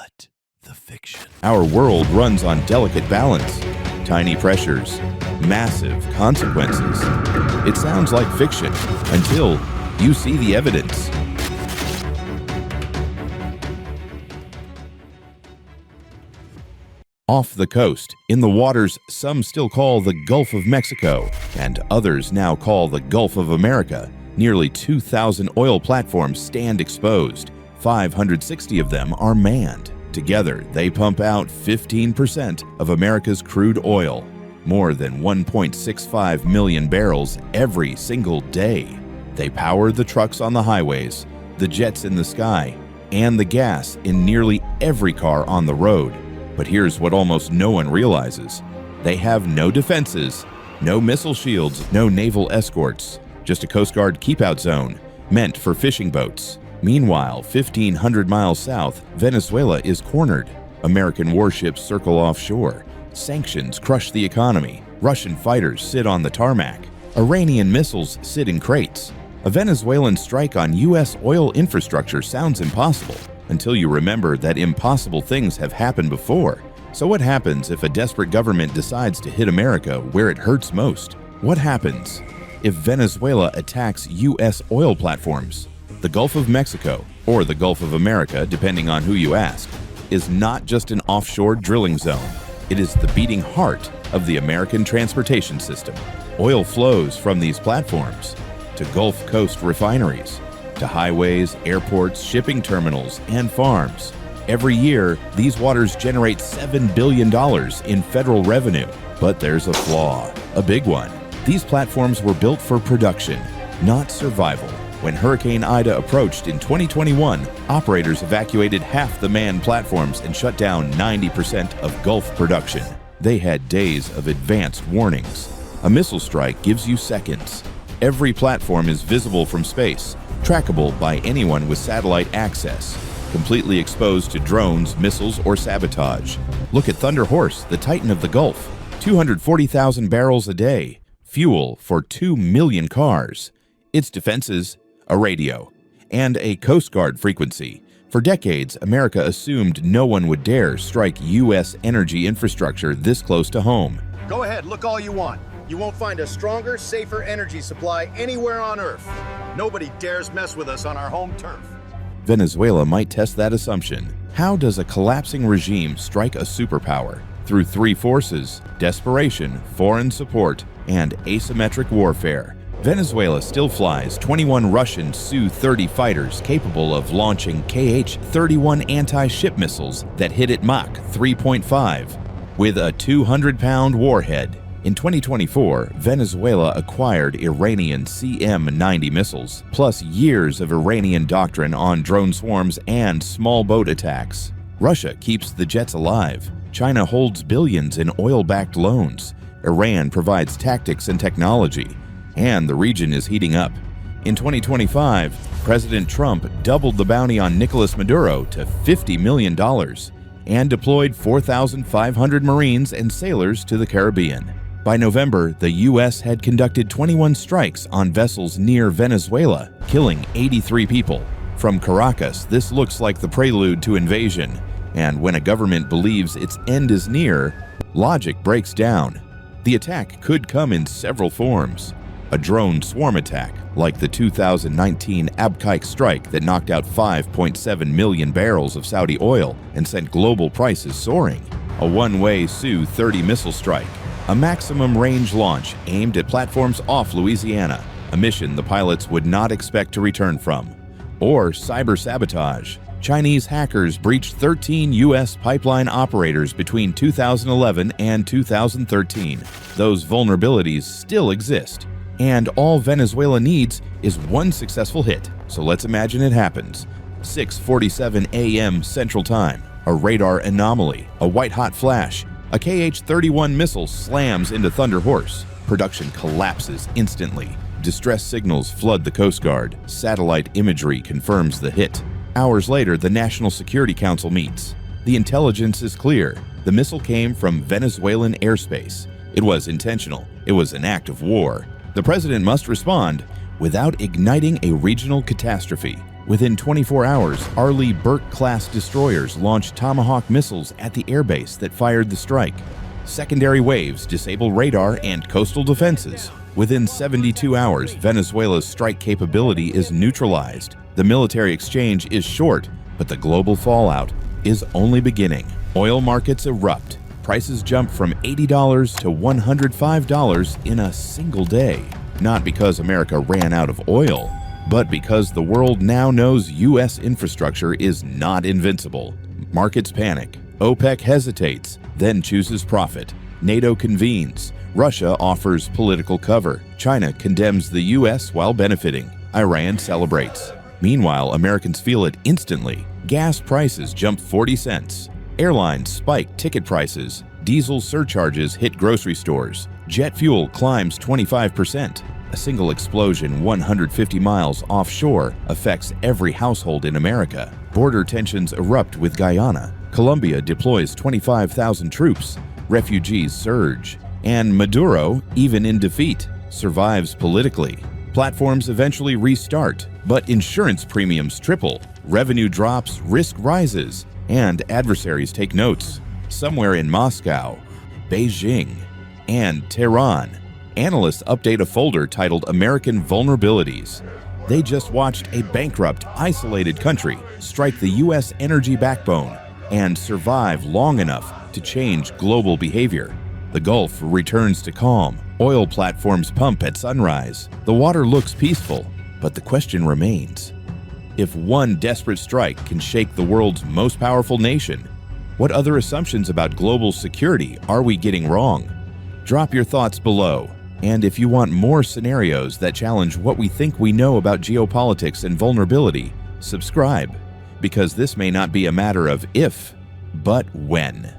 What the fiction? Our world runs on delicate balance, tiny pressures, massive consequences. It sounds like fiction until you see the evidence. Off the coast, in the waters some still call the Gulf of Mexico and others now call the Gulf of America, nearly 2,000 oil platforms stand exposed. 560 of them are manned. Together, they pump out 15% of America's crude oil, more than 1.65 million barrels every single day. They power the trucks on the highways, the jets in the sky, and the gas in nearly every car on the road. But here's what almost no one realizes. They have no defenses, no missile shields, no naval escorts, just a Coast Guard keep-out zone meant for fishing boats. Meanwhile, 1,500 miles south, Venezuela is cornered. American warships circle offshore. Sanctions crush the economy. Russian fighters sit on the tarmac. Iranian missiles sit in crates. A Venezuelan strike on U.S. oil infrastructure sounds impossible, until you remember that impossible things have happened before. So what happens if a desperate government decides to hit America where it hurts most? What happens if Venezuela attacks U.S. oil platforms? The Gulf of Mexico, or the Gulf of America, depending on who you ask, is not just an offshore drilling zone. It is the beating heart of the American transportation system. Oil flows from these platforms to Gulf Coast refineries, to highways, airports, shipping terminals, and farms. Every year, these waters generate $7 billion in federal revenue. But there's a flaw, a big one. These platforms were built for production, not survival. When Hurricane Ida approached in 2021, operators evacuated half the manned platforms and shut down 90% of Gulf production. They had days of advanced warnings. A missile strike gives you seconds. Every platform is visible from space, trackable by anyone with satellite access, completely exposed to drones, missiles, or sabotage. Look at Thunder Horse, the titan of the Gulf. 240,000 barrels a day, fuel for 2 million cars. Its defenses, a radio, and a Coast Guard frequency. For decades, America assumed no one would dare strike U.S. energy infrastructure this close to home. Go ahead, look all you want. You won't find a stronger, safer energy supply anywhere on Earth. Nobody dares mess with us on our home turf. Venezuela might test that assumption. How does a collapsing regime strike a superpower? Through three forces: desperation, foreign support, and asymmetric warfare. Venezuela still flies 21 Russian Su-30 fighters capable of launching Kh-31 anti-ship missiles that hit at Mach 3.5 with a 200-pound warhead. In 2024, Venezuela acquired Iranian CM-90 missiles, plus years of Iranian doctrine on drone swarms and small boat attacks. Russia keeps the jets alive. China holds billions in oil-backed loans. Iran provides tactics and technology. And the region is heating up. In 2025, President Trump doubled the bounty on Nicolas Maduro to $50 million and deployed 4,500 Marines and sailors to the Caribbean. By November, the U.S. had conducted 21 strikes on vessels near Venezuela, killing 83 people. From Caracas, this looks like the prelude to invasion. And when a government believes its end is near, logic breaks down. The attack could come in several forms. A drone swarm attack, like the 2019 Abqaiq strike that knocked out 5.7 million barrels of Saudi oil and sent global prices soaring. A one-way Su-30 missile strike. A maximum range launch aimed at platforms off Louisiana, a mission the pilots would not expect to return from. Or cyber sabotage. Chinese hackers breached 13 U.S. pipeline operators between 2011 and 2013. Those vulnerabilities still exist. And all Venezuela needs is one successful hit. So let's imagine it happens. 6:47 a.m. Central Time. A radar anomaly, a white-hot flash. A Kh-31 missile slams into Thunder Horse. Production collapses instantly. Distress signals flood the Coast Guard. Satellite imagery confirms the hit. Hours later, the National Security Council meets. The intelligence is clear. The missile came from Venezuelan airspace. It was intentional. It was an act of war. The president must respond without igniting a regional catastrophe. Within 24 hours, Arleigh Burke-class destroyers launched Tomahawk missiles at the airbase that fired the strike. Secondary waves disable radar and coastal defenses. Within 72 hours, Venezuela's strike capability is neutralized. The military exchange is short, but the global fallout is only beginning. Oil markets erupt. Prices jump from $80 to $105 in a single day. Not because America ran out of oil, but because the world now knows U.S. infrastructure is not invincible. Markets panic. OPEC hesitates, then chooses profit. NATO convenes. Russia offers political cover. China condemns the U.S. while benefiting. Iran celebrates. Meanwhile, Americans feel it instantly. Gas prices jump 40 cents. Airlines spike ticket prices. Diesel surcharges hit grocery stores. Jet fuel climbs 25%. A single explosion 150 miles offshore affects every household in America. Border tensions erupt with Guyana. Colombia deploys 25,000 troops. Refugees surge. And Maduro, even in defeat, survives politically. Platforms eventually restart, but insurance premiums triple. Revenue drops, risk rises, and adversaries take notes. Somewhere in Moscow, Beijing, and Tehran, analysts update a folder titled American Vulnerabilities. They just watched a bankrupt, isolated country strike the U.S. energy backbone and survive long enough to change global behavior. The Gulf returns to calm. Oil platforms pump at sunrise. The water looks peaceful, but the question remains. If one desperate strike can shake the world's most powerful nation, what other assumptions about global security are we getting wrong? Drop your thoughts below. And if you want more scenarios that challenge what we think we know about geopolitics and vulnerability, subscribe, because this may not be a matter of if, but when.